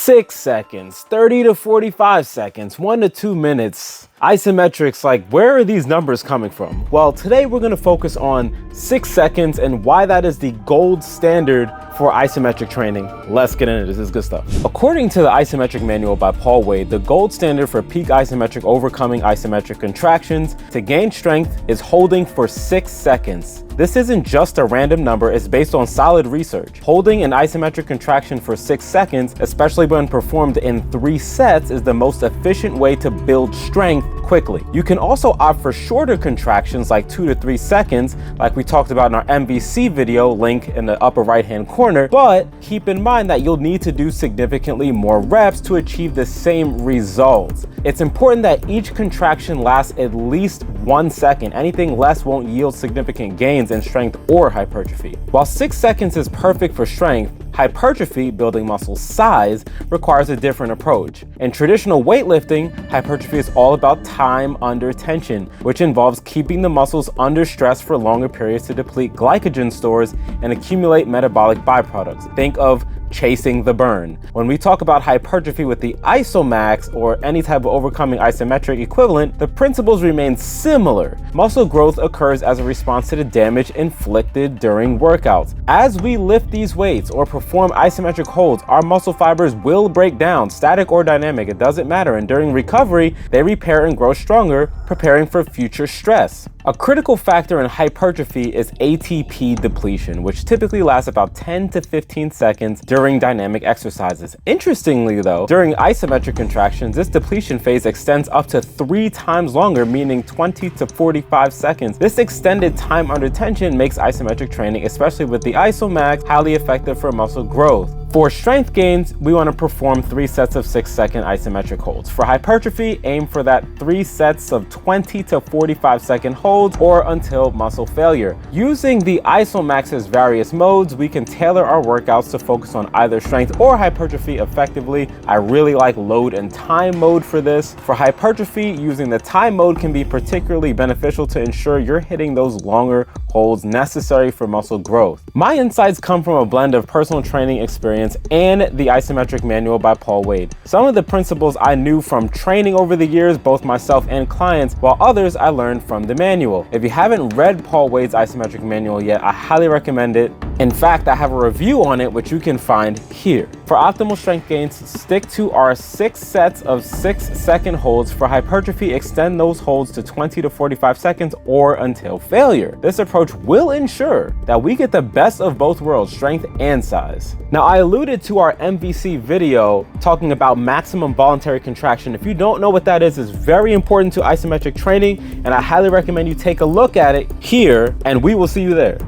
6 seconds, 30 to 45 seconds, 1 to 2 minutes. Isometrics, like, where are these numbers coming from? Well, today we're gonna focus on 6 seconds and why that is the gold standard for isometric training. Let's get into this, this is good stuff. According to the Isometric Manual by Paul Wade, the gold standard for peak isometric overcoming isometric contractions to gain strength is holding for 6 seconds. This isn't just a random number, it's based on solid research. Holding an isometric contraction for 6 seconds, especially when performed in 3 sets, is the most efficient way to build strength quickly. You can also opt for shorter contractions like 2 to 3 seconds, like we talked about in our MVC video, link in the upper right hand corner, but keep in mind that you'll need to do significantly more reps to achieve the same results. It's important that each contraction lasts at least 1 second. Anything less won't yield significant gains in strength or hypertrophy. While 6 seconds is perfect for strength, hypertrophy, building muscle size, requires a different approach. In traditional weightlifting, hypertrophy is all about time under tension, which involves keeping the muscles under stress for longer periods to deplete glycogen stores and accumulate metabolic byproducts. Think of chasing the burn. When we talk about hypertrophy with the Isomax or any type of overcoming isometric equivalent, the principles remain similar. Muscle growth occurs as a response to the damage inflicted during workouts. As we lift these weights or perform isometric holds, our muscle fibers will break down, static or dynamic, it doesn't matter, and during recovery, they repair and grow stronger, preparing for future stress. A critical factor in hypertrophy is ATP depletion, which typically lasts about 10 to 15 seconds during dynamic exercises. Interestingly though, during isometric contractions, this depletion phase extends up to 3 times longer, meaning 20 to 45 seconds. This extended time under tension makes isometric training, especially with the Isomax, highly effective for muscle growth. For strength gains, we want to perform 3 sets of 6-second isometric holds. For hypertrophy, aim for that 3 sets of 20 to 45 second holds or until muscle failure. Using the Isomax's various modes, we can tailor our workouts to focus on either strength or hypertrophy effectively. I really like load and time mode for this. For hypertrophy, using the time mode can be particularly beneficial to ensure you're hitting those longer holds necessary for muscle growth. My insights come from a blend of personal training experience and the Isometric Manual by Paul Wade. Some of the principles I knew from training over the years, both myself and clients, while others I learned from the manual. If you haven't read Paul Wade's Isometric Manual yet, I highly recommend it. In fact, I have a review on it, which you can find here. For optimal strength gains, stick to our 6 sets of 6-second holds. For hypertrophy, extend those holds to 20 to 45 seconds or until failure. This approach will ensure that we get the best of both worlds, strength and size. Now, I alluded to our MVC video talking about maximum voluntary contraction. If you don't know what that is, it's very important to isometric training, and I highly recommend you take a look at it here, and we will see you there.